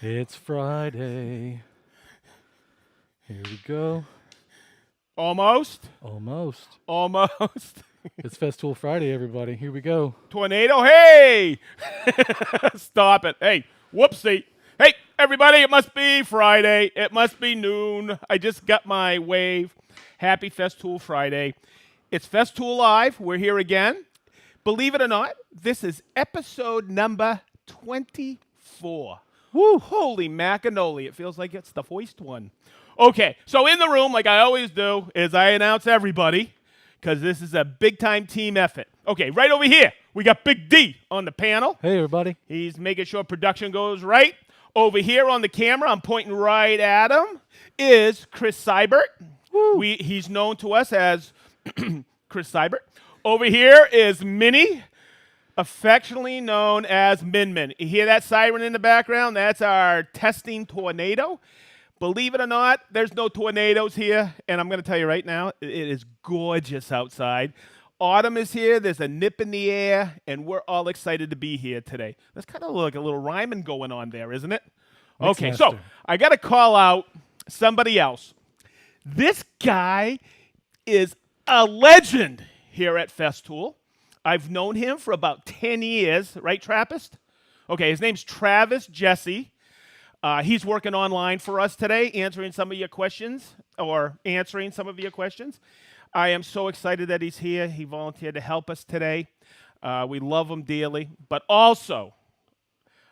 It's Friday. Here we go. Almost. Almost. Almost. It's Festool Friday, everybody. Here we go. Tornado. Hey! Stop it. Hey, whoopsie. Hey, everybody, it must be Friday. It must be noon. I just got my wave. Happy Festool Friday. It's Festool Live. We're here again. Believe it or not, this is episode number 24. Woo! Holy macanoli. It feels like it's the first one. Okay, so in the room, like I always do, is I announce everybody because this is a big-time team effort. Okay, right over here, we got Big D on the panel. Hey, everybody. He's making sure production goes right. Over here on the camera, I'm pointing right at him, is Chris Seibert. Woo! He's known to us as Chris Seibert. Over here is Minnie, affectionately known as Min Min. You hear that siren in the background? That's our testing tornado. Believe it or not, there's no tornadoes here, and I'm going to tell you right now, it is gorgeous outside. Autumn is here, there's a nip in the air, and we're all excited to be here today. That's kind of like a little rhyming going on there, isn't it? Okay, so Mixmaster. I got to call out somebody else. This guy is a legend here at Festool. I've known him for about 10 years, right, Trappist? Okay, his name's Travis Jesse. He's working online for us today, answering some of your questions. I am so excited that he's here. He volunteered to help us today. We love him dearly. But also,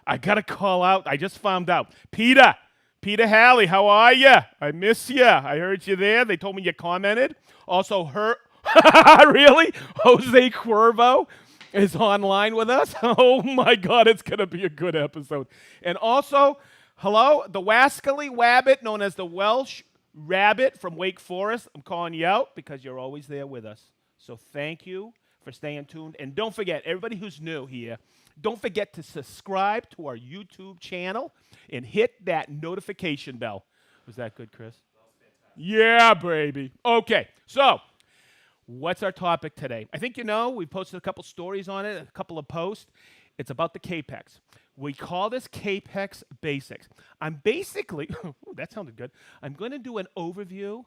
I got to call out, I just found out, Peter Halley, how are you? I miss you. I heard you there. They told me you commented. Also, really? Jose Cuervo is online with us. Oh my God, it's going to be a good episode. And also, hello, the Wascally Wabbit, known as the Welsh Rabbit from Wake Forest. I'm calling you out because you're always there with us. So thank you for staying tuned. And don't forget, everybody who's new here, don't forget to subscribe to our YouTube channel and hit that notification bell. Was that good, Chris? Yeah, baby. Okay, so what's our topic today? I think you know, we posted a couple stories on it, a couple of posts. It's about the Kapex. We call this Kapex Basics. I'm basically, ooh, that sounded good. I'm going to do an overview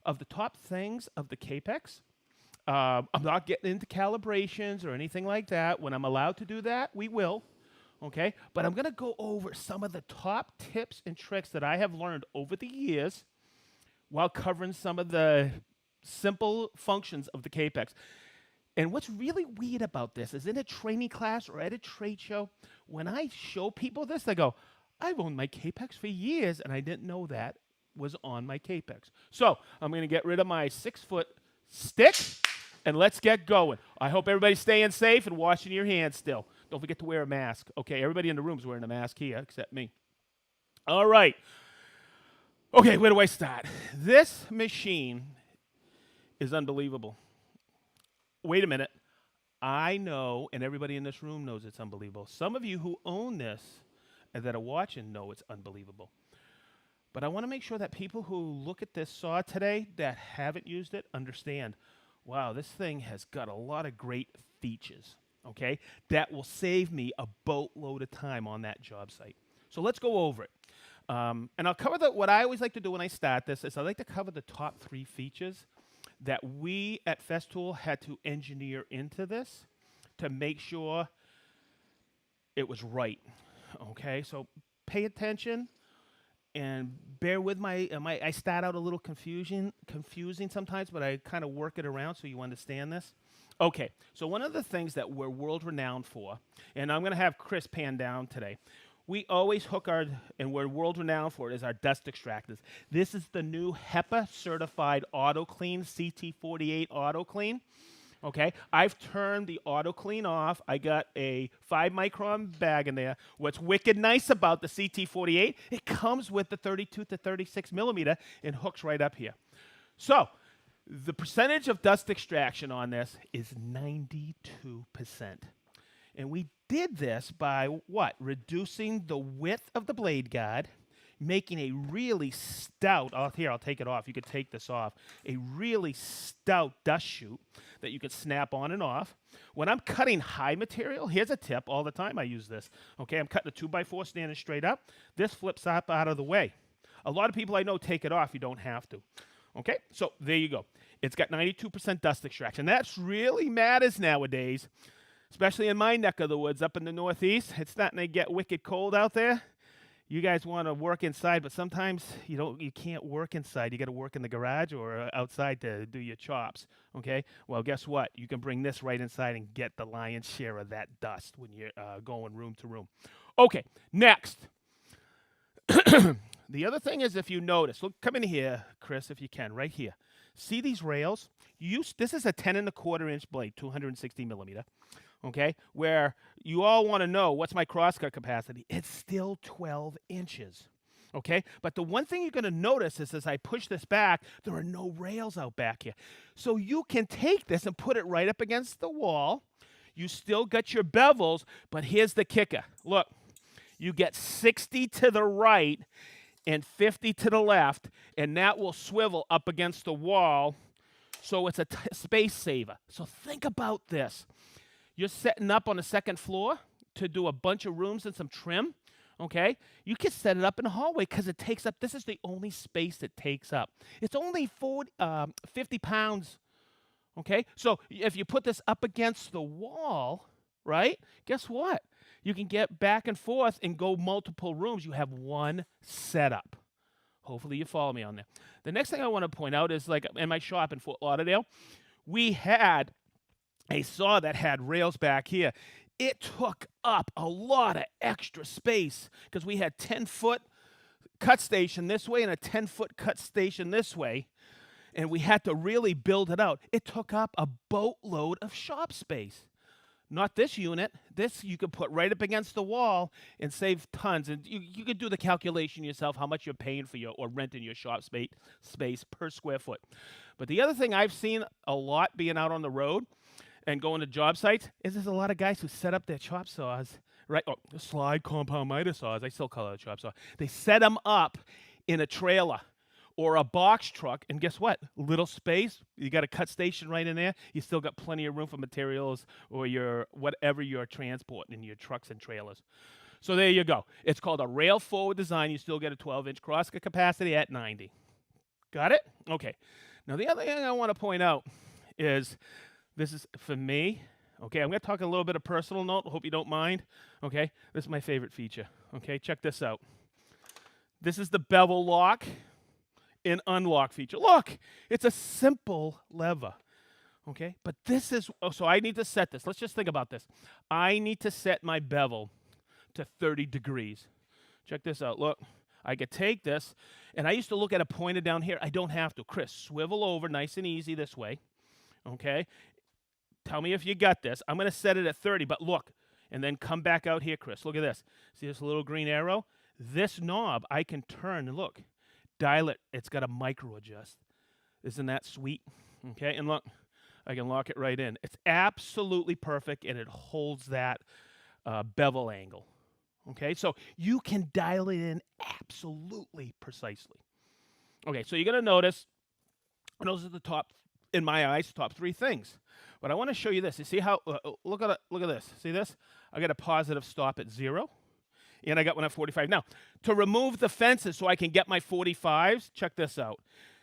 of the top things of the Kapex. I'm not getting into calibrations or anything like that. When I'm allowed to do that, we will. Okay? But I'm going to go over some of the top tips and tricks that I have learned over the years while covering some of the simple functions of the Kapex. And what's really weird about this is in a training class or at a trade show, when I show people this, they go, I've owned my Kapex for years, and I didn't know that was on my Kapex. So I'm going to get rid of my 6-foot stick, and let's get going. I hope everybody's staying safe and washing your hands still. Don't forget to wear a mask. Okay, everybody in the room's wearing a mask here except me. All right. Okay, where do I start? This machine is unbelievable. Wait a minute. I know, and everybody in this room knows it's unbelievable. Some of you who own this and that are watching know it's unbelievable. But I want to make sure that people who look at this saw today that haven't used it understand, wow, this thing has got a lot of great features, okay, that will save me a boatload of time on that job site. So let's go over it. And I'll cover what I always like to do when I start this is I like to cover the top 3 features that we at Festool had to engineer into this to make sure it was right. Okay, so pay attention and bear with I start out a little confusing sometimes, but I kind of work it around so you understand this. Okay, so one of the things that we're world renowned for, and I'm going to have Chris pan down today, we always hook and we're world renowned for it, is our dust extractors. This is the new HEPA certified auto clean, CT48 auto clean. Okay, I've turned the auto clean off. I got a 5 micron bag in there. What's wicked nice about the CT48, it comes with the 32 to 36 millimeter and hooks right up here. So the percentage of dust extraction on this is 92%. And we did this by what? Reducing the width of the blade guard, making a really stout, I'll take it off. You could take this off. A really stout dust chute that you could snap on and off. When I'm cutting high material, here's a tip. All the time I use this. Okay, I'm cutting a 2x4 standing straight up. This flips up out of the way. A lot of people I know take it off. You don't have to. Okay, so there you go. It's got 92% dust extraction. That's really matters nowadays, especially in my neck of the woods up in the Northeast. It's starting to get wicked cold out there. You guys want to work inside, but sometimes you can't work inside. You got to work in the garage or outside to do your chops. Okay. Well, guess what? You can bring this right inside and get the lion's share of that dust when you're going room to room. Okay. Next. The other thing is, if you notice, look, come in here, Chris, if you can, right here. See these rails? This is a 10.25-inch blade, 260 millimeter. Okay, where you all want to know what's my crosscut capacity. It's still 12 inches. Okay, but the one thing you're going to notice is as I push this back, there are no rails out back here. So you can take this and put it right up against the wall. You still got your bevels, but here's the kicker. Look, you get 60 to the right and 50 to the left, and that will swivel up against the wall. So it's a space saver. So think about this. You're setting up on the second floor to do a bunch of rooms and some trim, okay? You can set it up in the hallway because it takes up, this is the only space it takes up. It's only 50 pounds, okay? So if you put this up against the wall, right, guess what? You can get back and forth and go multiple rooms. You have one setup. Hopefully you follow me on there. The next thing I want to point out is, like, in my shop in Fort Lauderdale, we had a saw that had rails back here. It took up a lot of extra space because we had 10-foot cut station this way and a 10-foot cut station this way, and we had to really build it out. It took up a boatload of shop space. Not this unit. This you could put right up against the wall and save tons. And you could do the calculation yourself how much you're paying for your or renting your shop space per square foot. But the other thing I've seen a lot being out on the road and going to job sites is there's a lot of guys who set up their chop saws, right? Oh, slide compound miter saws. I still call it a chop saw. They set them up in a trailer or a box truck, and guess what? Little space. You got a cut station right in there. You still got plenty of room for materials or your whatever you're transporting in your trucks and trailers. So there you go. It's called a rail forward design. You still get a 12-inch crosscut capacity at 90. Got it? Okay. Now the other thing I want to point out is this is for me. Okay, I'm going to talk a little bit of personal note. Hope you don't mind. Okay, this is my favorite feature. Okay, check this out. This is the bevel lock and unlock feature. Look, it's a simple lever. Okay, but this is, so I need to set this. Let's just think about this. I need to set my bevel to 30 degrees. Check this out. Look, I could take this, and I used to look at a pointer down here. I don't have to. Chris, swivel over nice and easy this way. Okay, tell me if you got this. I'm going to set it at 30, but look, and then come back out here, Chris. Look at this. See this little green arrow? This knob I can turn, and look, dial it. It's got a micro adjust. Isn't that sweet? Okay, and look, I can lock it right in. It's absolutely perfect, and it holds that bevel angle. Okay, so you can dial it in absolutely precisely. Okay, so you're going to notice, those are the top, in my eyes, top three things. But I want to show you this. You see how, look at this. See this? I got a positive stop at 0. And I got one at 45. Now, to remove the fences so I can get my 45s, check this out.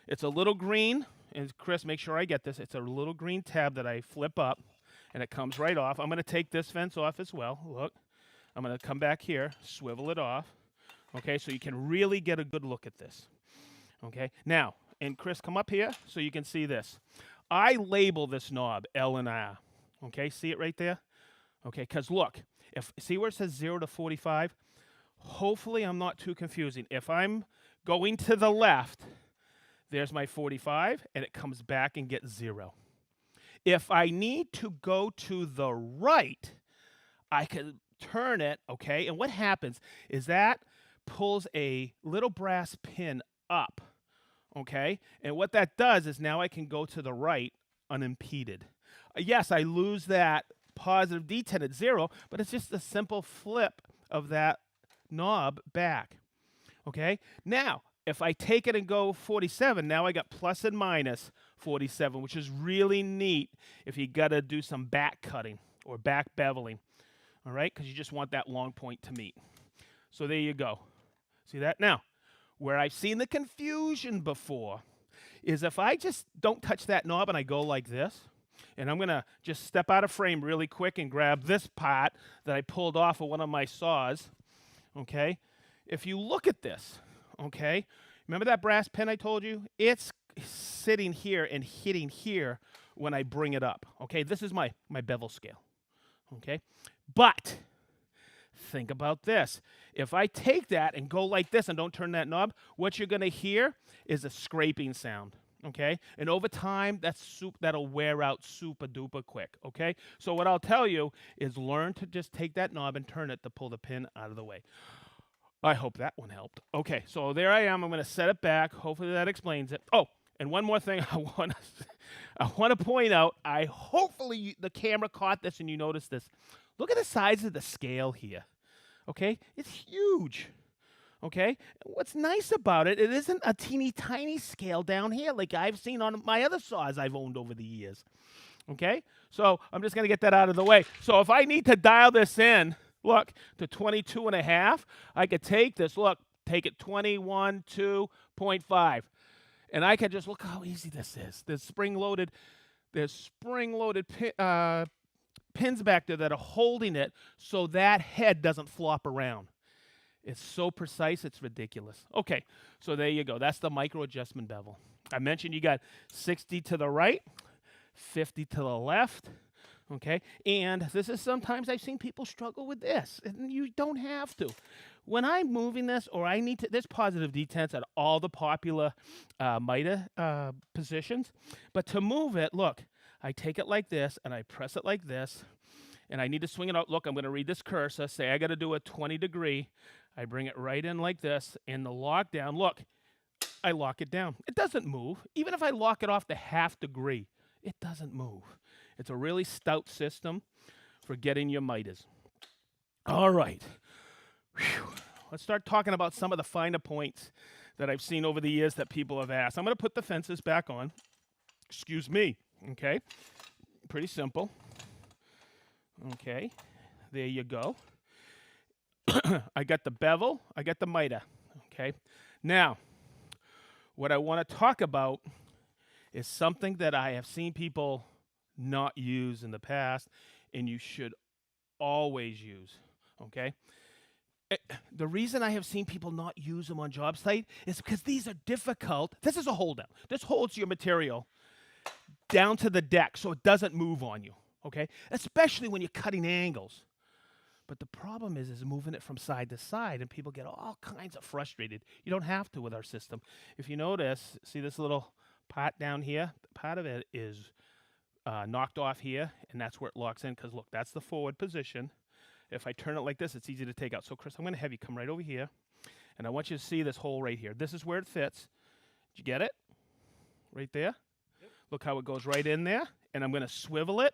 It's a little green, and Chris, make sure I get this. It's a little green tab that I flip up, and it comes right off. I'm going to take this fence off as well. Look, I'm going to come back here, swivel it off. Okay, so you can really get a good look at this. Okay, now, and Chris, come up here so you can see this. I label this knob L and R. Okay, see it right there? Okay, because look, see where it says 0 to 45? Hopefully I'm not too confusing. If I'm going to the left, there's my 45, and it comes back and gets 0. If I need to go to the right, I can turn it, okay? And what happens is that pulls a little brass pin up, okay? And what that does is now I can go to the right unimpeded. Yes, I lose that positive detent at 0, but it's just a simple flip of that knob back. Okay? Now, if I take it and go 47, now I got plus and minus 47, which is really neat if you got to do some back cutting or back beveling. All right? Because you just want that long point to meet. So there you go. See that? Now, where I've seen the confusion before is if I just don't touch that knob and I go like this, and I'm going to just step out of frame really quick and grab this part that I pulled off of one of my saws, okay? If you look at this, okay, remember that brass pin I told you? It's sitting here and hitting here when I bring it up, okay? This is my bevel scale, okay? But think about this. If I take that and go like this and don't turn that knob, what you're going to hear is a scraping sound, okay? And over time, that'll wear out super duper quick, okay? So what I'll tell you is learn to just take that knob and turn it to pull the pin out of the way. I hope that one helped. Okay, so there I am. I'm going to set it back. Hopefully that explains it. Oh, and one more thing I want to point out. Hopefully the camera caught this and you noticed this. Look at the size of the scale here. Okay, it's huge. Okay, what's nice about it, it isn't a teeny tiny scale down here like I've seen on my other saws I've owned over the years. Okay, so I'm just going to get that out of the way. So if I need to dial this in, look, to 22 and a half, I could take this, look, take it 21.2.5. And I can just look how easy this is. There's spring-loaded pins back there that are holding it so that head doesn't flop around. It's so precise, it's ridiculous. Okay, so there you go. That's the micro adjustment bevel. I mentioned you got 60 to the right, 50 to the left. Okay, and this is sometimes I've seen people struggle with this, and you don't have to. When I'm moving this, or I need to, there's positive detents at all the popular miter positions, but to move it, look, I take it like this, and I press it like this, and I need to swing it out. Look, I'm going to read this cursor. Say I got to do a 20 degree. I bring it right in like this, and the lockdown, look, I lock it down. It doesn't move. Even if I lock it off to half degree, it doesn't move. It's a really stout system for getting your miters. All right. Whew. Let's start talking about some of the finer points that I've seen over the years that people have asked. I'm going to put the fences back on. Excuse me. Okay. Pretty simple. Okay. There you go. I got the bevel. I got the miter. Okay. Now, what I want to talk about is something that I have seen people not use in the past, and you should always use, okay? The reason I have seen people not use them on Jobsite is because these are difficult. This is a hold down. This holds your material down to the deck so it doesn't move on you, okay? Especially when you're cutting angles. But the problem is moving it from side to side, and people get all kinds of frustrated. You don't have to with our system. If you notice, see this little part down here? Part of it is knocked off here, and that's where it locks in, because look, that's the forward position. If I turn it like this, it's easy to take out. So Chris, I'm going to have you come right over here, and I want you to see this hole right here. This is where it fits. Did you get it? Right there? Yep. Look how it goes right in there, and I'm going to swivel it,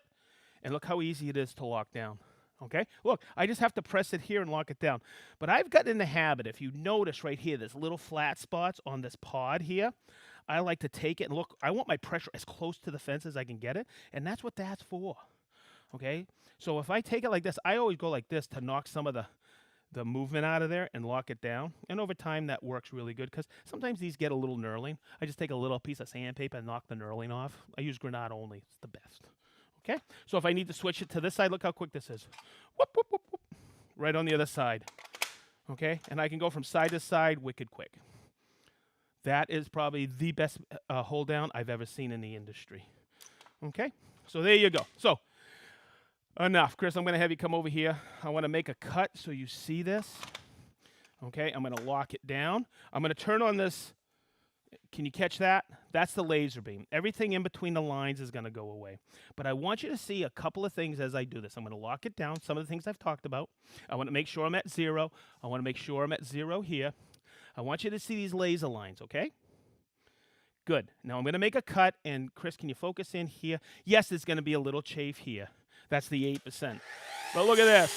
and look how easy it is to lock down. Okay? Look, I just have to press it here and lock it down. But I've gotten in the habit, if you notice right here, there's little flat spots on this pod here. I like to take it and look, I want my pressure as close to the fence as I can get it, and that's what that's for, okay? So if I take it like this, I always go like this to knock some of the movement out of there and lock it down, and over time that works really good, because sometimes these get a little knurling. I just take a little piece of sandpaper and knock the knurling off. I use granite only, it's the best, okay? So if I need to switch it to this side, look how quick this is. Whoop, whoop, whoop, whoop. Right on the other side, okay? And I can go from side to side wicked quick. That is probably the best hold down I've ever seen in the industry. Okay, so there you go. So enough, Chris. I'm going to have you come over here. I want to make a cut so you see this. Okay, I'm going to lock it down. I'm going to turn on this. Can you catch that? That's the laser beam. Everything in between the lines is going to go away. But I want you to see a couple of things as I do this. I'm going to lock it down. Some of the things I've talked about. I want to make sure I'm at 0. I want to make sure I'm at 0 here. I want you to see these laser lines, okay? Good. Now I'm going to make a cut, and Chris, can you focus in here? Yes, there's going to be a little chafe here. That's the 8%. But look at this.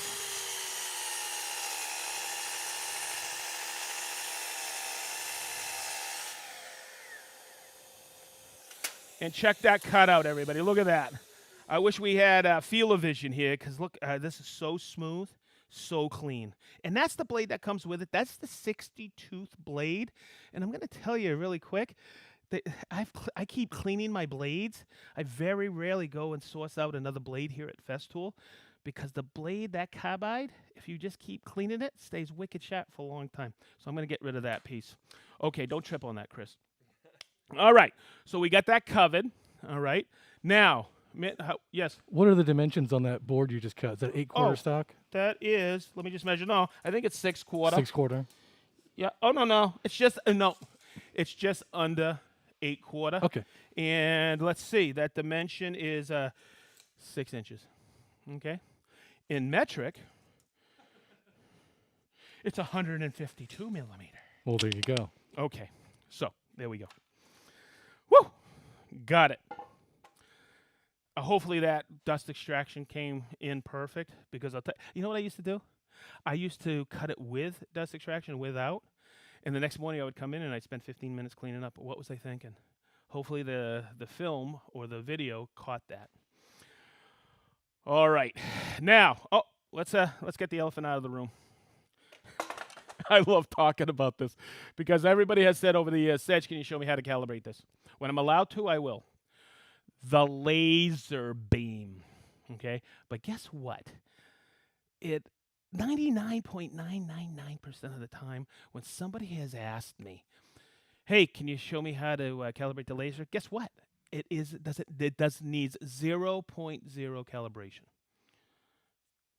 And check that cutout, everybody. Look at that. I wish we had feel-o-vision here, because look, this is so smooth, so clean. And that's the blade that comes with it. That's the 60-tooth blade. And I'm going to tell you really quick, that I keep cleaning my blades. I very rarely go and source out another blade here at Festool, because the blade, that carbide, if you just keep cleaning it, stays wicked sharp for a long time. So I'm going to get rid of that piece. Okay, don't trip on that, Chris. All right, so we got that covered. All right, now, yes. What are the dimensions on that board you just cut? Is that 8/4 stock? That is, let me just measure. No, I think it's 6/4. 6/4. Yeah. Oh, no. It's just, no. It's just under 8/4. Okay. And let's see, that dimension is 6 inches. Okay. In metric, it's 152 millimeter. Well, there you go. Okay. So, there we go. Woo! Got it. Hopefully that dust extraction came in perfect, because you know what I used to do? I used to cut it with dust extraction, without, and the next morning I would come in and I'd spend 15 minutes cleaning up. What was I thinking? Hopefully the film or the video caught that. All right. Now, let's get the elephant out of the room. I love talking about this, because everybody has said over the years, Sedge, can you show me how to calibrate this? When I'm allowed to, I will. The laser beam, okay? But guess what? 99.999% of the time, when somebody has asked me, hey, can you show me how to calibrate the laser? Guess what? It needs 0.0 calibration.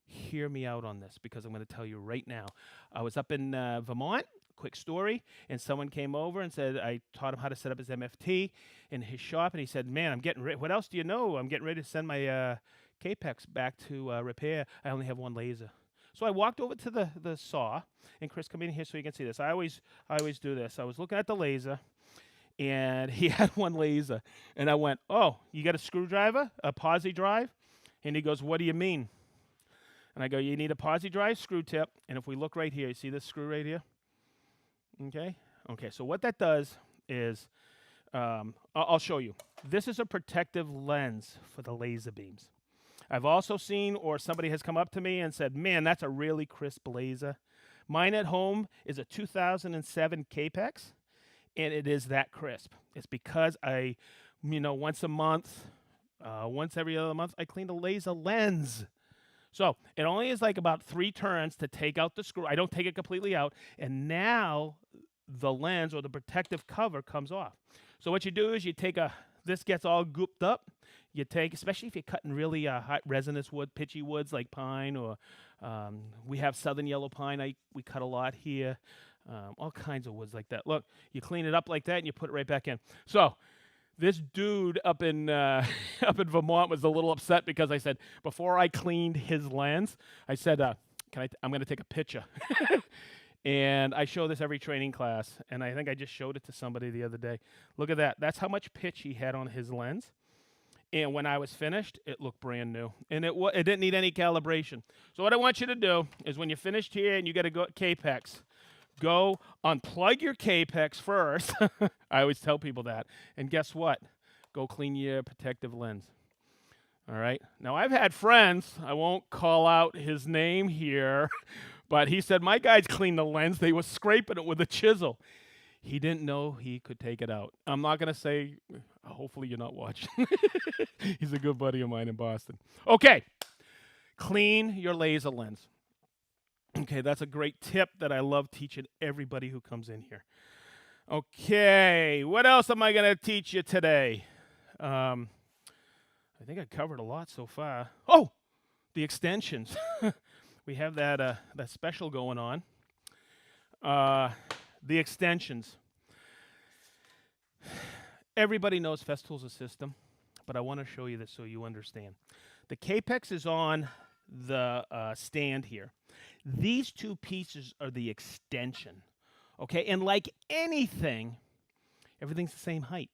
Hear me out on this, because I'm going to tell you right now. I was up in Vermont, quick story, and someone came over and said, I taught him how to set up his MFT in his shop, and he said, man, I'm getting ready. What else do you know? I'm getting ready to send my Kapex back to repair. I only have one laser. So I walked over to the saw, and Chris, come in here so you can see this. I always do this. I was looking at the laser, and he had one laser, and I went, oh, you got a screwdriver, a posi drive? And he goes, what do you mean? And I go, you need a posi drive screw tip, and if we look right here, you see this screw right here? Okay, so what that does is, I'll show you. This is a protective lens for the laser beams. I've also seen, or somebody has come up to me and said, man, that's a really crisp laser. Mine at home is a 2007 Kapex, and it is that crisp. It's because I, once a month, once every other month, I clean the laser lens. So it only is like about 3 turns to take out the screw. I don't take it completely out, and now the lens or the protective cover comes off. So what you do is you take this gets all gooped up. You take, especially if you're cutting really hot resinous wood, pitchy woods like pine, or we have southern yellow pine. We cut a lot here, all kinds of woods like that. Look, you clean it up like that and you put it right back in. So this dude up in Vermont was a little upset, because I said, before I cleaned his lens, I said, I'm going to take a picture. And I show this every training class, and I think I just showed it to somebody the other day. Look at that. That's how much pitch he had on his lens. And when I was finished, it looked brand new. And it didn't need any calibration. So what I want you to do is, when you're finished here and you got to go Kapex, go unplug your Kapex first. I always tell people that. And guess what? Go clean your protective lens. All right? Now, I've had friends, I won't call out his name here, but he said, my guys cleaned the lens. They were scraping it with a chisel. He didn't know he could take it out. I'm not going to say, hopefully you're not watching. He's a good buddy of mine in Boston. Okay, clean your laser lens. Okay, that's a great tip that I love teaching everybody who comes in here. Okay, what else am I going to teach you today? I think I covered a lot so far. Oh, the extensions. We have that special going on. The extensions. Everybody knows Festool's a system, but I want to show you this so you understand. The Kapex is on the stand here. These 2 pieces are the extension, okay? And like anything, everything's the same height,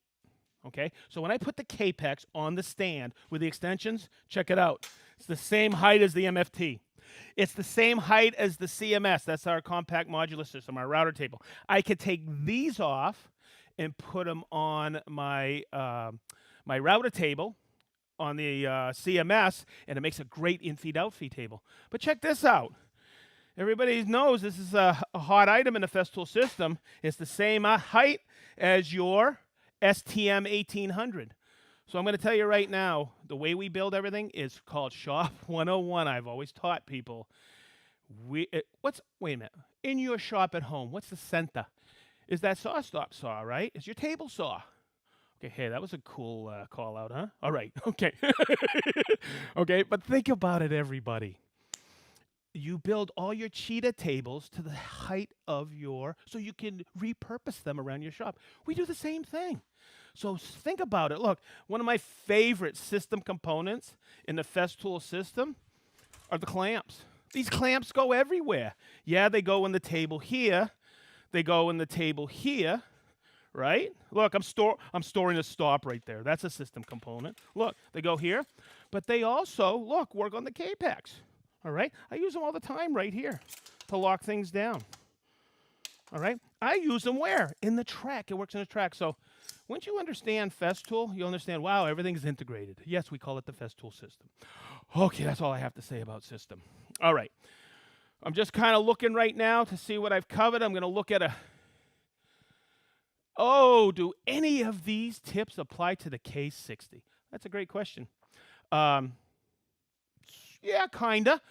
okay? So when I put the Kapex on the stand with the extensions, check it out. It's the same height as the MFT. It's the same height as the CMS. That's our compact modular system, our router table. I could take these off and put them on my my router table on the CMS, and it makes a great in-feed, out-feed table. But check this out. Everybody knows this is a hot item in the Festool system. It's the same height as your STM 1800. So I'm going to tell you right now, the way we build everything is called Shop 101. I've always taught people. Wait a minute. In your shop at home, what's the center? Is that saw stop saw, right? It's your table saw. Okay, hey, that was a cool call out, huh? All right, okay. Okay, but think about it, everybody. You build all your cheetah tables to the height of so you can repurpose them around your shop. We do the same thing. So think about it. Look, one of my favorite system components in the Festool system are the clamps. These clamps go everywhere. Yeah, they go in the table here. They go in the table here, right? Look, I'm storing a stop right there. That's a system component. Look, they go here. But they also, look, work on the Kapex. All right? I use them all the time right here to lock things down. All right? I use them where? In the track. It works in the track. So once you understand Festool, you'll understand, wow, everything's integrated. Yes, we call it the Festool system. Okay, that's all I have to say about system. All right. I'm just kind of looking right now to see what I've covered. I'm going to look at do any of these tips apply to the K60? That's a great question. Yeah, kinda.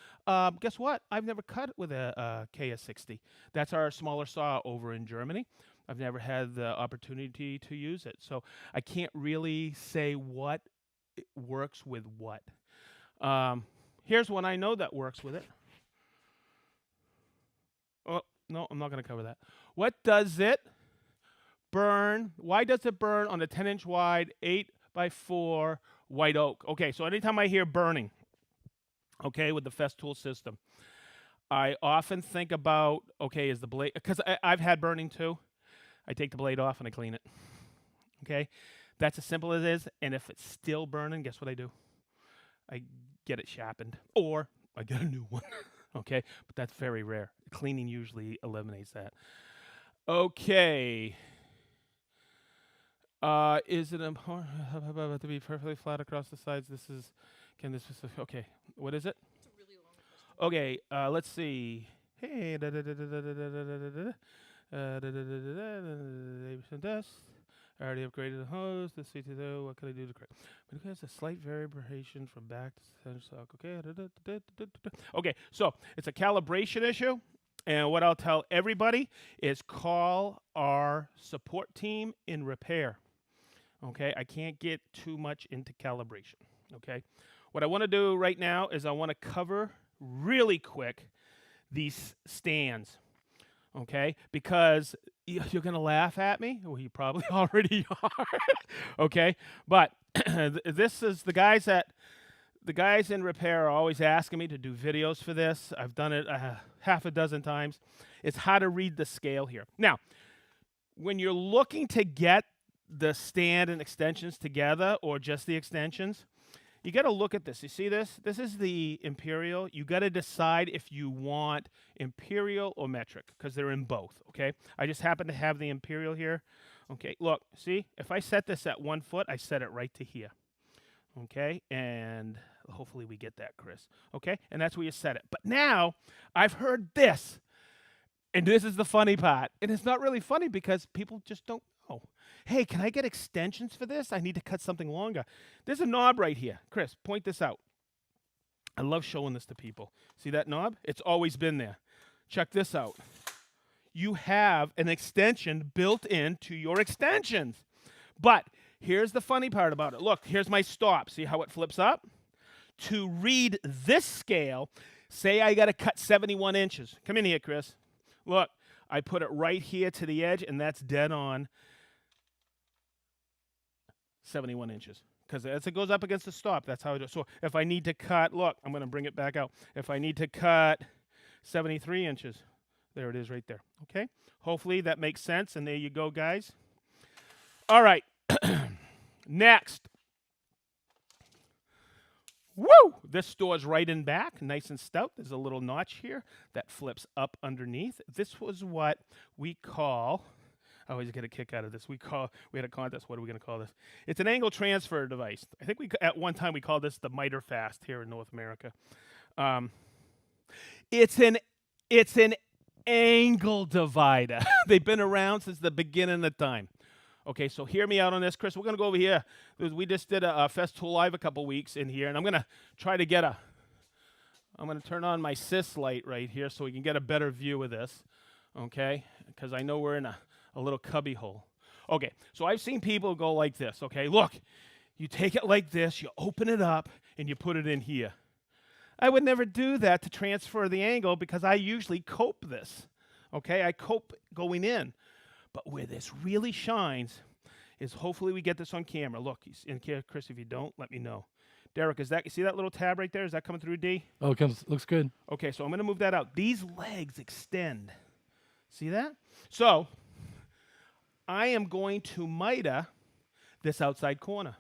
Guess what? I've never cut with a KS60. That's our smaller saw over in Germany. I've never had the opportunity to use it, so I can't really say what works with what. Here's one I know that works with it. Oh, no, I'm not going to cover that. What does it burn? Why does it burn on a 10-inch wide 8x4 white oak? Okay, so anytime I hear burning, okay, with the Festool system, I often think about, okay, is the blade, because I've had burning too. I take the blade off and I clean it. Okay, that's as simple as it is. And if it's still burning, guess what I do? I get it sharpened, or I get a new one. Okay, but that's very rare. Cleaning usually eliminates that. Okay. Is it important to be perfectly flat across the sides? Okay, what is it? It's a really long question. Okay, let's see. Hey, I already upgraded the hose. Let's see, what can I do to correct? But it has a slight variation from back to center stock. Okay. Okay, so it's a calibration issue. And what I'll tell everybody is call our support team in repair. Okay, I can't get too much into calibration. Okay, what I want to do right now is I want to cover really quick these stands. Okay, because you're going to laugh at me. Well, you probably already are. Okay, but this is the guys in repair are always asking me to do videos for this. I've done it half a dozen times. It's how to read the scale here. Now, when you're looking to get the stand and extensions together, or just the extensions, you got to look at this. You see this? This is the imperial. You got to decide if you want imperial or metric, because they're in both, okay? I just happen to have the imperial here. Okay, look, see? If I set this at 1 foot, I set it right to here. Okay, and hopefully we get that, Chris. Okay, and that's where you set it. But now, I've heard this, and this is the funny part. And it's not really funny because people just don't know. Hey, can I get extensions for this? I need to cut something longer. There's a knob right here. Chris, point this out. I love showing this to people. See that knob? It's always been there. Check this out. You have an extension built into your extensions. But here's the funny part about it. Look, here's my stop. See how it flips up? To read this scale, say I got to cut 71 inches. Come in here, Chris. Look, I put it right here to the edge, and that's dead on 71 inches. Because as it goes up against the stop, that's how it is. So if I need to cut, look, I'm going to bring it back out. If I need to cut 73 inches, there it is right there. Okay? Hopefully that makes sense, and there you go, guys. All right. Next. Woo! This store's right in back, nice and stout. There's a little notch here that flips up underneath. This was what we call I always get a kick out of this. We had a contest. What are we going to call this? It's an angle transfer device. I think at one time we called this the miter fast here in North America. It's an angle divider. They've been around since the beginning of time. Okay, so hear me out on this, Chris. We're going to go over here. We just did a Festool Live a couple weeks in here, and I'm going to try to get I'm going to turn on my sys light right here so we can get a better view of this, okay, because I know we're in a little cubby hole. Okay, so I've seen people go like this, okay? Look, you take it like this, you open it up, and you put it in here. I would never do that to transfer the angle because I usually cope this, okay? I cope going in. But where this really shines is hopefully we get this on camera. Look, he's in here, Chris. If you don't, let me know. Derek, you see that little tab right there? Is that coming through D? Oh, looks good. Okay, so I'm going to move that out. These legs extend. See that? So I am going to miter this outside corner.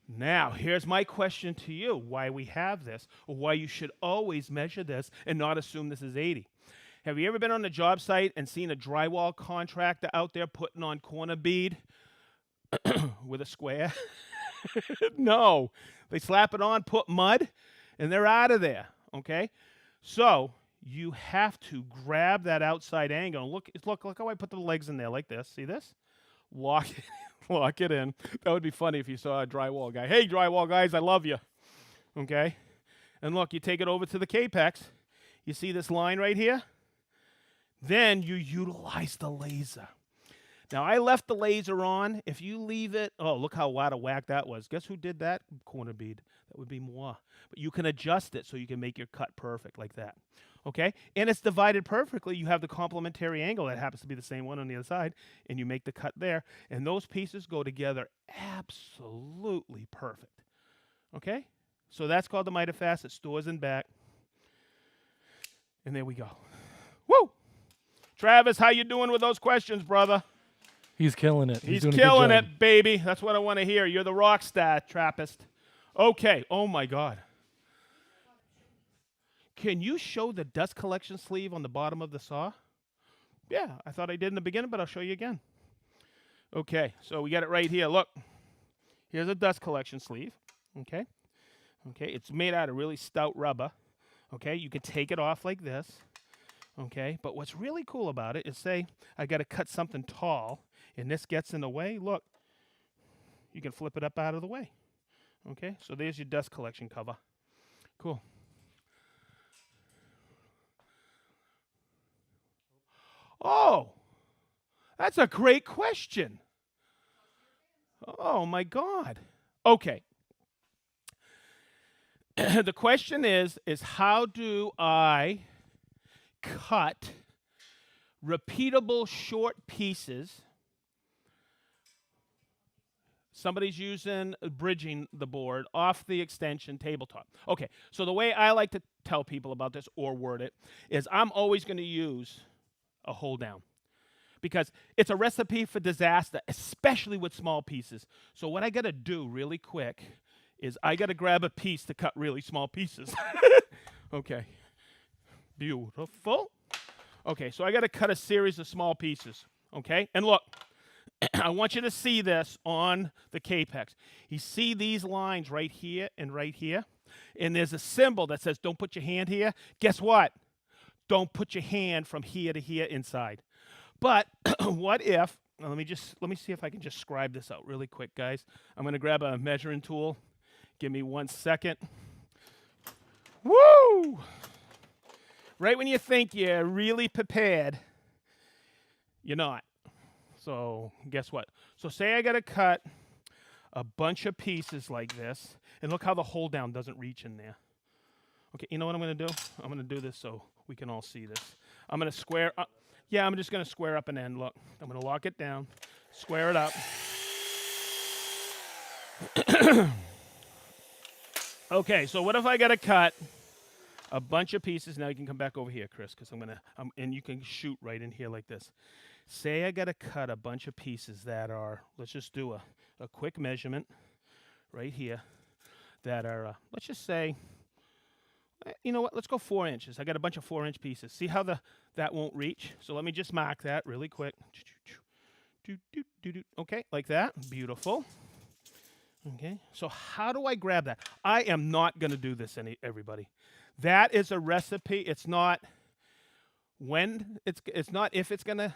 Now, here's my question to you, why we have this, or why you should always measure this and not assume this is 80. Have you ever been on the job site and seen a drywall contractor out there putting on corner bead with a square? No. They slap it on, put mud, and they're out of there, okay? So you have to grab that outside angle. Look how I put the legs in there like this. See this? Lock it in. That would be funny if you saw a drywall guy. Hey, drywall guys, I love you, okay? And look, you take it over to the Kapex. You see this line right here? Then you utilize the laser. Now, I left the laser on. If you leave it, oh, look how out of whack that was. Guess who did that corner bead? That would be moi. But you can adjust it so you can make your cut perfect like that. Okay? And it's divided perfectly. You have the complementary angle that happens to be the same one on the other side, and you make the cut there. And those pieces go together absolutely perfect. Okay? So that's called the miter fast. It stores in back. And there we go. Woo! Travis, how you doing with those questions, brother? He's killing it. He's doing killing a good job. it, baby. That's what I want to hear. You're the rock star, Trappist. Okay. Oh, my God. Can you show the dust collection sleeve on the bottom of the saw? Yeah, I thought I did in the beginning, but I'll show you again. Okay, so we got it right here. Look. Here's a dust collection sleeve. Okay. Okay, it's made out of really stout rubber. Okay, you could take it off like this. Okay, but what's really cool about it is, say I got to cut something tall and this gets in the way. Look, you can flip it up out of the way. Okay, so there's your dust collection cover. Cool. Oh, that's a great question. Oh, my God. Okay. The question is how do I cut repeatable short pieces? Somebody's using bridging the board off the extension tabletop. Okay, so the way I like to tell people about this or word it is I'm always going to use a hold down because it's a recipe for disaster, especially with small pieces. So what I got to do really quick is I got to grab a piece to cut really small pieces. Okay. Beautiful. Okay, so I got to cut a series of small pieces, okay? And look, I want you to see this on the Kapex. You see these lines right here and right here? And there's a symbol that says don't put your hand here. Guess what? Don't put your hand from here to here inside. But what if, let me see if I can just scribe this out really quick, guys. I'm going to grab a measuring tool. Give me 1 second. Woo! Right when you think you're really prepared, you're not. So guess what? So say I got to cut a bunch of pieces like this, and look how the hold down doesn't reach in there. Okay, you know what I'm going to do? I'm going to do this so we can all see this. I'm going to square up. Yeah, I'm just going to square up an end. Look, I'm going to lock it down, square it up. Okay, so what if I got to cut a bunch of pieces? Now you can come back over here, Chris, because and you can shoot right in here like this. Say I got to cut a bunch of pieces that are, let's just do a quick measurement right here, that are, let's just say, you know what, let's go 4 inches. I got a bunch of 4-inch pieces. See how that won't reach? So let me just mark that really quick. Okay, like that. Beautiful. Okay, so how do I grab that? I am not going to do this, everybody. That is a recipe. It's not when it's not if it's going to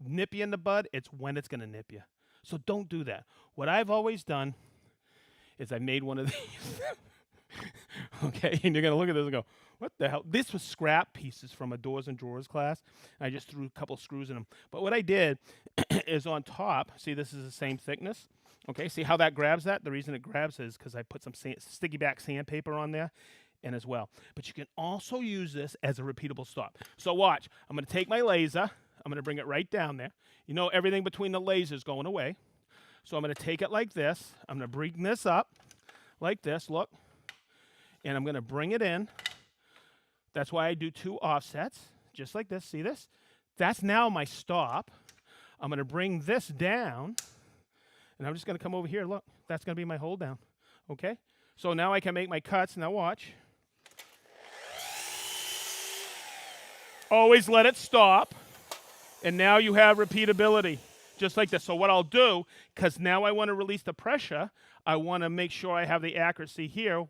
nip you in the bud. It's when it's going to nip you. So don't do that. What I've always done is I made one of these. Okay, and you're going to look at this and go, what the hell? This was scrap pieces from a doors and drawers class. I just threw a couple screws in them. But what I did is on top, see this is the same thickness. Okay, see how that grabs that? The reason it grabs is because I put some sticky back sandpaper on there and as well. But you can also use this as a repeatable stop. So watch, I'm going to take my laser. I'm going to bring it right down there. You know everything between the lasers going away. So I'm going to take it like this. I'm going to bring this up like this, look. And I'm going to bring it in. That's why I do 2 offsets, just like this. See this? That's now my stop. I'm going to bring this down, and I'm just going to come over here. Look, that's going to be my hold down. Okay? So now I can make my cuts. Now watch. Always let it stop, and now you have repeatability, just like this. So what I'll do, because now I want to release the pressure, I want to make sure I have the accuracy here.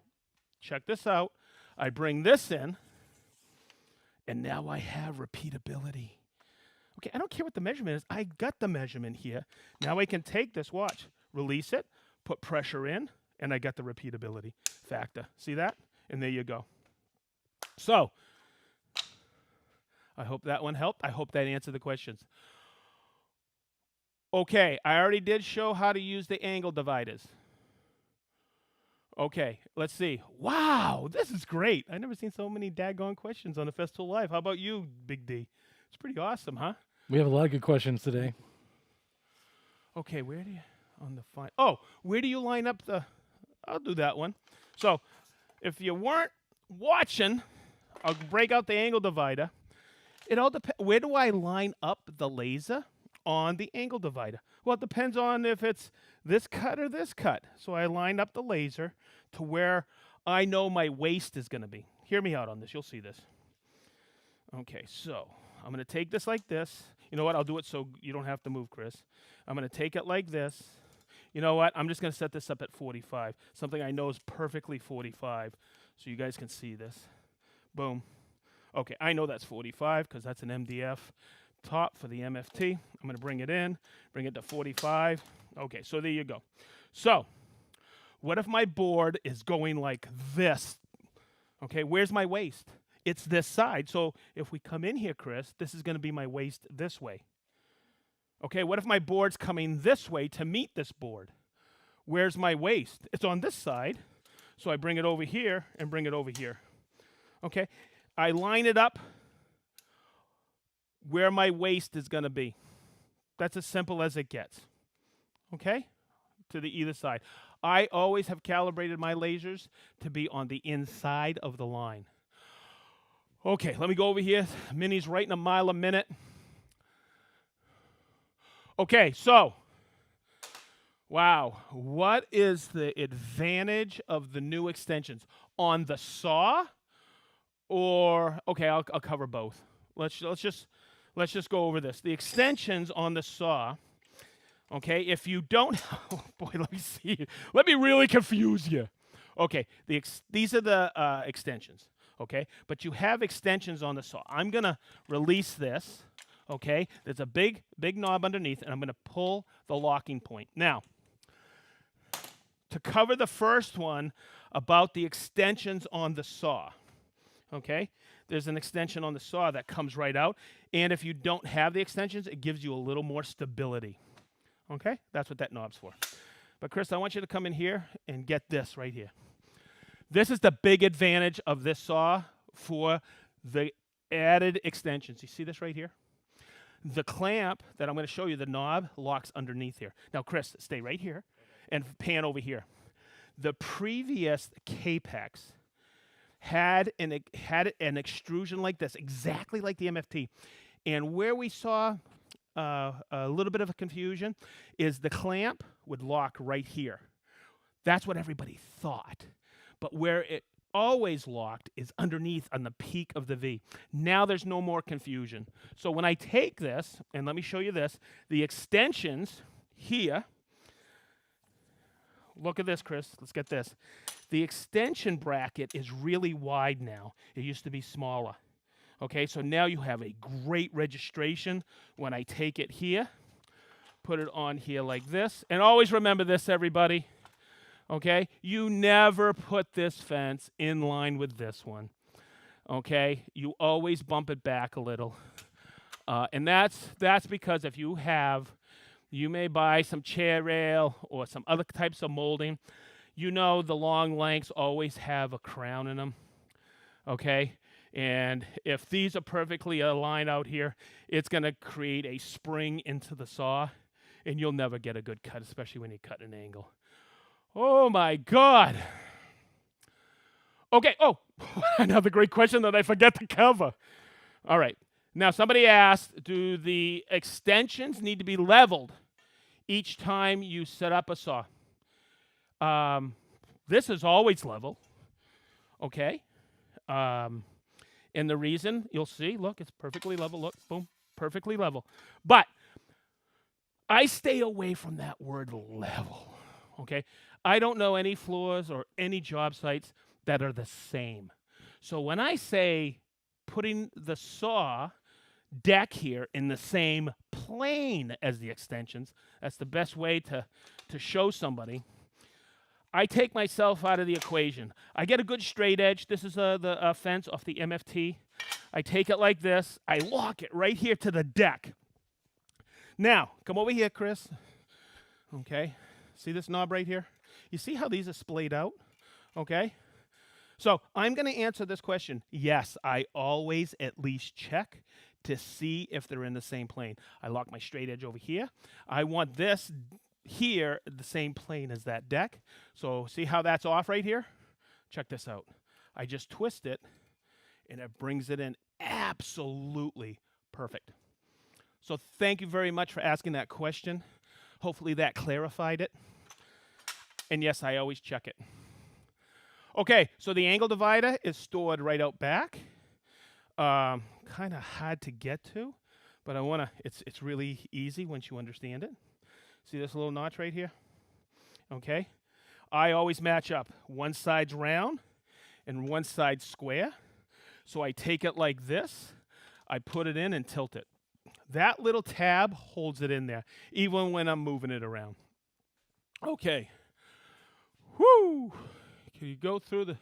Check this out. I bring this in, and now I have repeatability. Okay, I don't care what the measurement is. I got the measurement here. Now I can take this, watch, release it, put pressure in, and I got the repeatability factor. See that? And there you go. So, I hope that one helped. I hope that answered the questions. Okay, I already did show how to use the angle dividers. Okay, let's see. Wow, this is great. I've never seen so many daggone questions on the Festool Live. How about you, Big D? It's pretty awesome, huh? We have a lot of good questions today. Okay, where do you, on the fine, oh, where do you line up the, I'll do that one. So, if you weren't watching, I'll break out the angle divider. It all depends, where do I line up the laser on the angle divider? Well, it depends on if it's this cut or this cut. So I line up the laser to where I know my waist is going to be. Hear me out on this. You'll see this. Okay, so I'm going to take this like this. You know what? I'll do it so you don't have to move, Chris. I'm going to take it like this. You know what? I'm just going to set this up at 45. Something I know is perfectly 45. So you guys can see this. Boom. Okay, I know that's 45 because that's an MDF top for the MFT. I'm going to bring it in, bring it to 45. Okay, so there you go. So, what if my board is going like this? Okay, where's my waist? It's this side. So, if we come in here, Chris, this is going to be my waist this way. Okay, what if my board's coming this way to meet this board? Where's my waist? It's on this side. So, I bring it over here and bring it over here. Okay, I line it up where my waist is going to be. That's as simple as it gets. Okay? To the either side. I always have calibrated my lasers to be on the inside of the line. Okay, let me go over here. Minnie's writing a mile a minute. Okay, so, wow, what is the advantage of the new extensions? On the saw or, okay, I'll cover both. Let's just go over this. The extensions on the saw, okay, if you don't, oh boy, let me see. Let me really confuse you. Okay, these are the extensions, okay? But you have extensions on the saw. I'm going to release this, okay? There's a big knob underneath, and I'm going to pull the locking point. Now, to cover the first one about the extensions on the saw, okay? There's an extension on the saw that comes right out. And if you don't have the extensions, it gives you a little more stability. Okay? That's what that knob's for. But Chris, I want you to come in here and get this right here. This is the big advantage of this saw for the added extensions. You see this right here? The clamp that I'm going to show you, the knob, locks underneath here. Now, Chris, stay right here and pan over here. The previous Kapex had an extrusion like this, exactly like the MFT. And where we saw a little bit of a confusion is the clamp would lock right here. That's what everybody thought. But where it always locked is underneath on the peak of the V. Now there's no more confusion. So when I take this, and let me show you this, the extensions here, look at this, Chris. Let's get this. The extension bracket is really wide now. It used to be smaller. Okay, so now you have a great registration when I take it here, put it on here like this. And always remember this, everybody. Okay, you never put this fence in line with this one. Okay, you always bump it back a little. And that's because if you may buy some chair rail or some other types of molding. You know the long lengths always have a crown in them. Okay, and if these are perfectly aligned out here, it's going to create a spring into the saw, and you'll never get a good cut, especially when you cut an angle. Oh my God. Okay, oh, another great question that I forget to cover. All right, now somebody asked, do the extensions need to be leveled each time you set up a saw? This is always level, okay? And the reason, you'll see, look, it's perfectly level. Look, boom, perfectly level. But I stay away from that word level, okay? I don't know any floors or any job sites that are the same. So when I say putting the saw deck here in the same plane as the extensions, that's the best way to show somebody. I take myself out of the equation. I get a good straight edge. This is the fence off the MFT. I take it like this. I lock it right here to the deck. Now, come over here, Chris. Okay. See this knob right here? You see how these are splayed out? Okay. So I'm going to answer this question. Yes, I always at least check to see if they're in the same plane. I lock my straight edge over here. I want this here the same plane as that deck. So see how that's off right here? Check this out. I just twist it and it brings it in absolutely perfect. So thank you very much for asking that question. Hopefully that clarified it. And yes, I always check it. Okay, so the angle divider is stored right out back. Kind of hard to get to, but it's really easy once you understand it. See this little notch right here? Okay. I always match up. One side's round and one side's square. So I take it like this. I put it in and tilt it. That little tab holds it in there, even when I'm moving it around. Okay. Whoo! Can you go through the...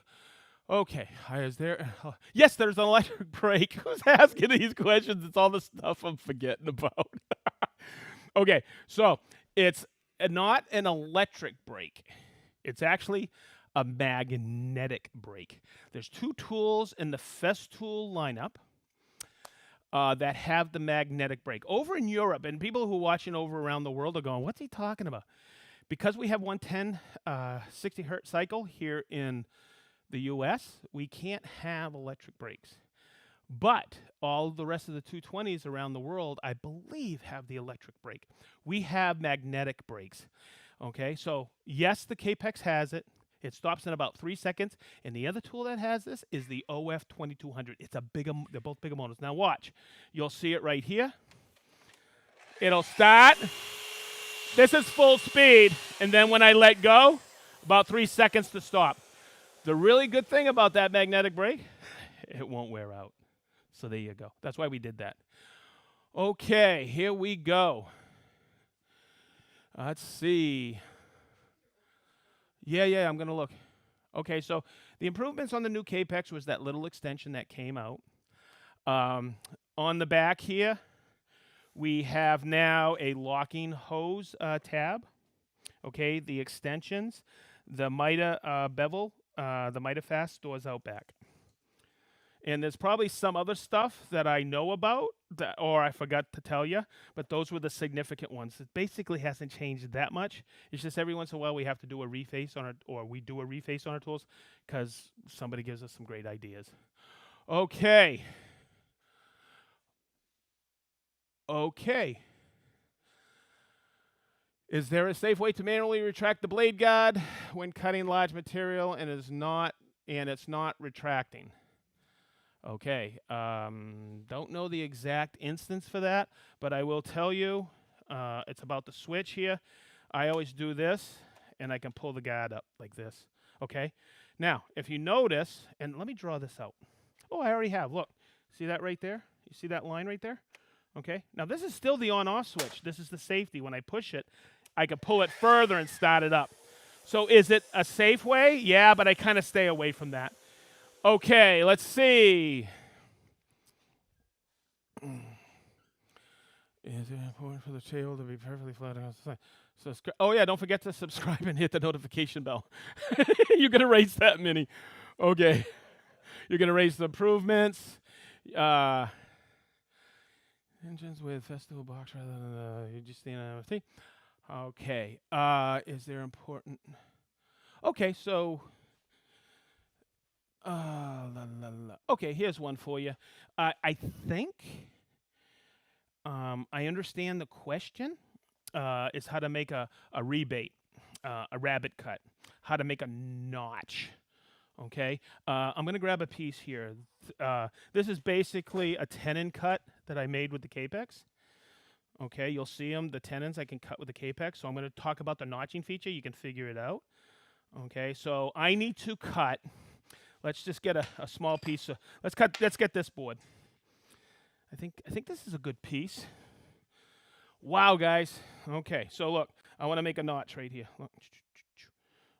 Okay. Is there... Yes, there's an electric brake. Who's asking these questions? It's all the stuff I'm forgetting about. Okay, so it's not an electric brake. It's actually a magnetic brake. There's two tools in the Festool lineup that have the magnetic brake. Over in Europe, and people who are watching over around the world are going, what's he talking about? Because we have 110 60 hertz cycle here in the US, we can't have electric brakes. But all the rest of the 220s around the world, I believe, have the electric brake. We have magnetic brakes. Okay, so yes, the Kapex has it. It stops in about 3 seconds. And the other tool that has this is the OF 2200. It's a bigger, they're both bigger motors. Now watch. You'll see it right here. It'll start. This is full speed. And then when I let go, about 3 seconds to stop. The really good thing about that magnetic brake, it won't wear out. So there you go. That's why we did that. Okay, here we go. Let's see. Yeah, I'm going to look. Okay, so the improvements on the new Kapex was that little extension that came out. On the back here, we have now a locking hose tab. Okay, the extensions, the Mida bevel, the Mida Fast stores out back. And there's probably some other stuff that I know about, or I forgot to tell you, but those were the significant ones. It basically hasn't changed that much. It's just every once in a while we have to do a reface on we do a reface on our tools because somebody gives us some great ideas. Okay. Is there a safe way to manually retract the blade guard when cutting large material and is not and it's not retracting. Okay, don't know the exact instance for that, but I will tell you it's about the switch here. I always do this, and I can pull the guard up like this. Okay, now if you notice, and let me draw this out. Oh, I already have. Look, see that right there? You see that line right there? Okay, now this is still the on-off switch. This is the safety. When I push it, I can pull it further and start it up. So is it a safe way? Yeah, but I kind of stay away from that. Okay, let's see. Is it important for the table to be perfectly flat across the side? Oh yeah, don't forget to subscribe and hit the notification bell. You're gonna raise that many. Okay. You're gonna raise the improvements. Engines with Festool box rather than you just stand on a thing. Okay. Is there important? Okay, so. Okay, here's one for you. I think I understand the question is how to make a rebate, a rabbit cut, how to make a notch. Okay, I'm going to grab a piece here. This is basically a tenon cut that I made with the Kapex. Okay, you'll see them, the tenons I can cut with the Kapex. So I'm going to talk about the notching feature. You can figure it out. Okay, so I need to cut. Let's just get a small piece of. Let's get this board. I think this is a good piece. Wow, guys. Okay, so look, I want to make a notch right here. Look.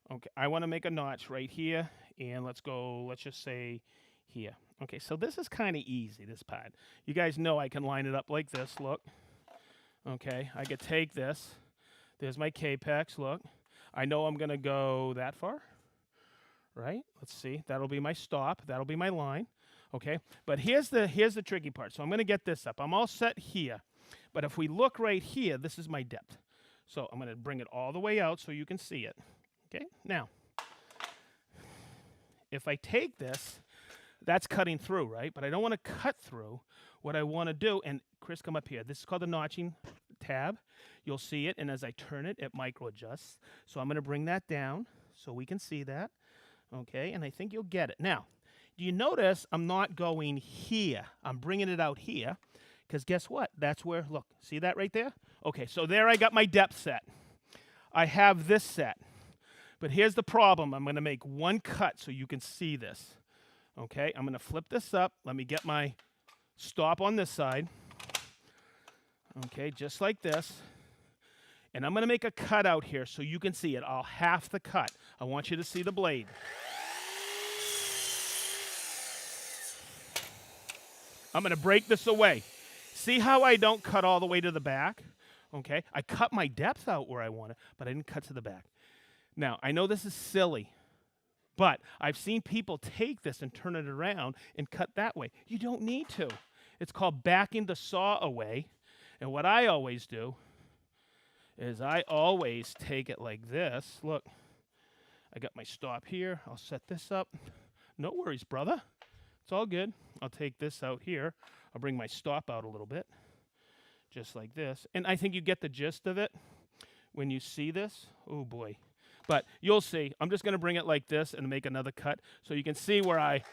Okay, I want to make a notch right here, and let's just say here. Okay, so this is kind of easy, this part. You guys know I can line it up like this, look. Okay, I could take this. There's my Kapex, look. I know I'm going to go that far. Right? Let's see. That'll be my stop. That'll be my line. Okay? But here's the tricky part. So I'm going to get this up. I'm all set here. But if we look right here, this is my depth. So I'm going to bring it all the way out so you can see it. Okay? Now, if I take this, that's cutting through, right? But I don't want to cut through. What I want to do, and Chris, come up here. This is called the notching tab. You'll see it, and as I turn it, it micro adjusts. So I'm going to bring that down so we can see that. Okay, and I think you'll get it. Now, do you notice I'm not going here? I'm bringing it out here, because guess what? That's where, look, see that right there? Okay, so there I got my depth set. I have this set. But here's the problem. I'm going to make one cut so you can see this. Okay, I'm going to flip this up. Let me get my stop on this side. Okay, just like this. And I'm going to make a cut out here so you can see it. I'll half the cut. I want you to see the blade. I'm going to break this away. See how I don't cut all the way to the back? Okay, I cut my depth out where I want it, but I didn't cut to the back. Now, I know this is silly, but I've seen people take this and turn it around and cut that way. You don't need to. It's called backing the saw away. And what I always do is I always take it like this. Look, I got my stop here. I'll set this up. No worries, brother. It's all good. I'll take this out here. I'll bring my stop out a little bit, just like this. And I think you get the gist of it when you see this. Oh, boy. But you'll see. I'm just going to bring it like this and make another cut so you can see where I...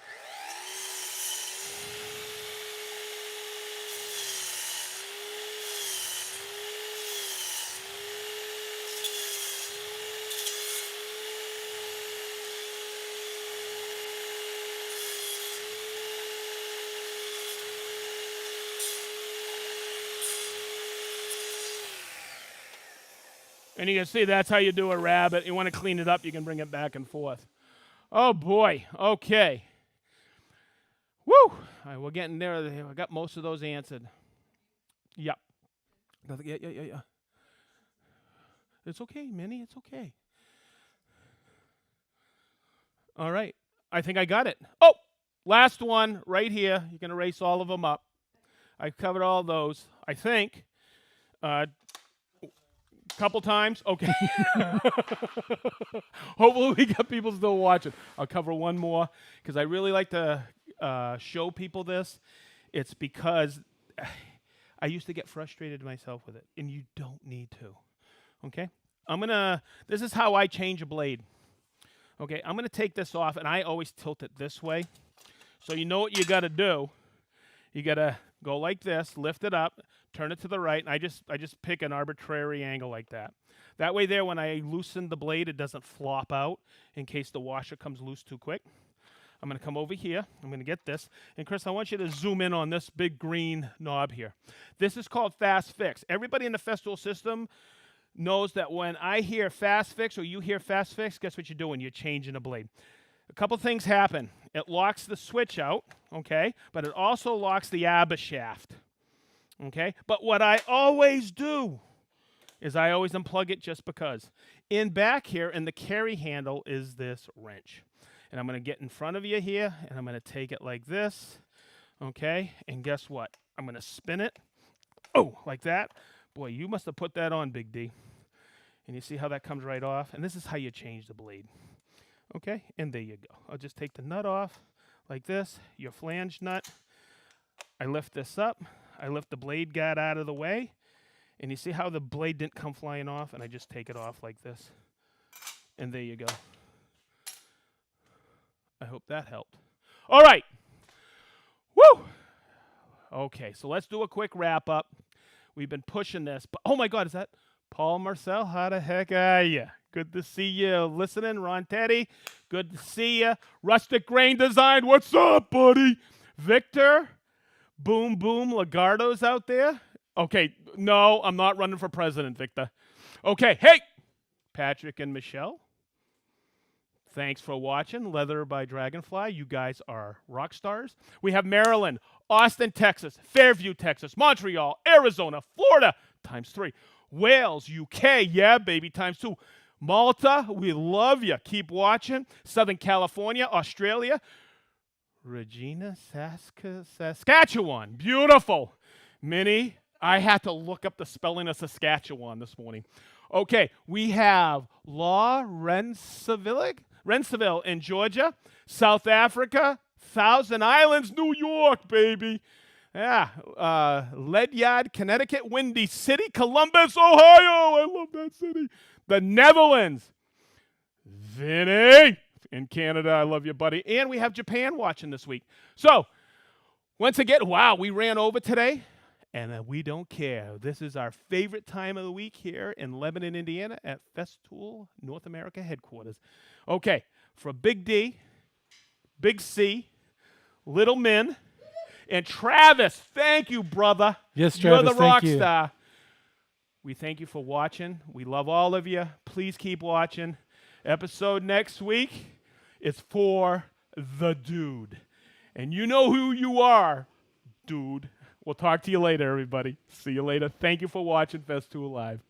And you can see that's how you do a rabbit. You want to clean it up, you can bring it back and forth. Oh, boy. Okay. Woo! All right, we're getting there. I got most of those answered. Yep. Yeah. It's okay, Minnie. It's okay. All right. I think I got it. Oh, last one right here. You can erase all of them up. I covered all those, I think. Couple times? Okay. Hopefully we got people still watching. I'll cover one more because I really like to show people this. It's because I used to get frustrated myself with it, and you don't need to. Okay? This is how I change a blade. Okay, I'm going to take this off, and I always tilt it this way. So you know what you got to do. You got to go like this, lift it up, turn it to the right, and I just pick an arbitrary angle like that. That way there, when I loosen the blade, it doesn't flop out in case the washer comes loose too quick. I'm going to come over here. I'm going to get this. And Chris, I want you to zoom in on this big green knob here. This is called Fast Fix. Everybody in the Festool system knows that when I hear Fast Fix or you hear Fast Fix, guess what you're doing? You're changing the blade. A couple things happen. It locks the switch out, okay? But it also locks the arbor shaft, okay? But what I always do is I always unplug it just because. In back here, in the carry handle, is this wrench. And I'm going to get in front of you here, and I'm going to take it like this, okay? And guess what? I'm going to spin it, oh, like that. Boy, you must have put that on, Big D. And you see how that comes right off? And this is how you change the blade, okay? And there you go. I'll just take the nut off like this, your flange nut. I lift this up. I lift the blade guard out of the way. And you see how the blade didn't come flying off? And I just take it off like this. And there you go. I hope that helped. All right. Woo! Okay, so let's do a quick wrap up. We've been pushing this. But, oh, my God, is that Paul Marcel? How the heck are you? Good to see you listening. Ron Teddy, good to see you. Rustic Grain Design, what's up, buddy? Victor, Boom Boom Lagardo's out there. Okay, no, I'm not running for president, Victor. Okay, hey, Patrick and Michelle. Thanks for watching. Leather by Dragonfly. You guys are rock stars. We have Maryland, Austin, Texas, Fairview, Texas, Montreal, Arizona, Florida, ×3. Wales, UK, yeah, baby, ×2. Malta, we love you. Keep watching. Southern California, Australia. Regina, Saskatchewan. Beautiful. Minnie, I had to look up the spelling of Saskatchewan this morning. Okay, we have Law Rensselaer in Georgia, South Africa, Thousand Islands, New York, baby. Yeah, Ledyard, Connecticut, Windy City, Columbus, Ohio. I love that city. The Netherlands. Vinny in Canada. I love you, buddy. And we have Japan watching this week. So, once again, wow, we ran over today. And we don't care. This is our favorite time of the week here in Lebanon, Indiana at Festool North America headquarters. Okay, for Big D, Big C, Little Min, and Travis, thank you, brother. Yes, Travis, you're the rock thank you. star. We thank you for watching. We love all of you. Please keep watching. Episode next week is for the dude. And you know who you are, dude. We'll talk to you later, everybody. See you later. Thank you for watching Festool Live.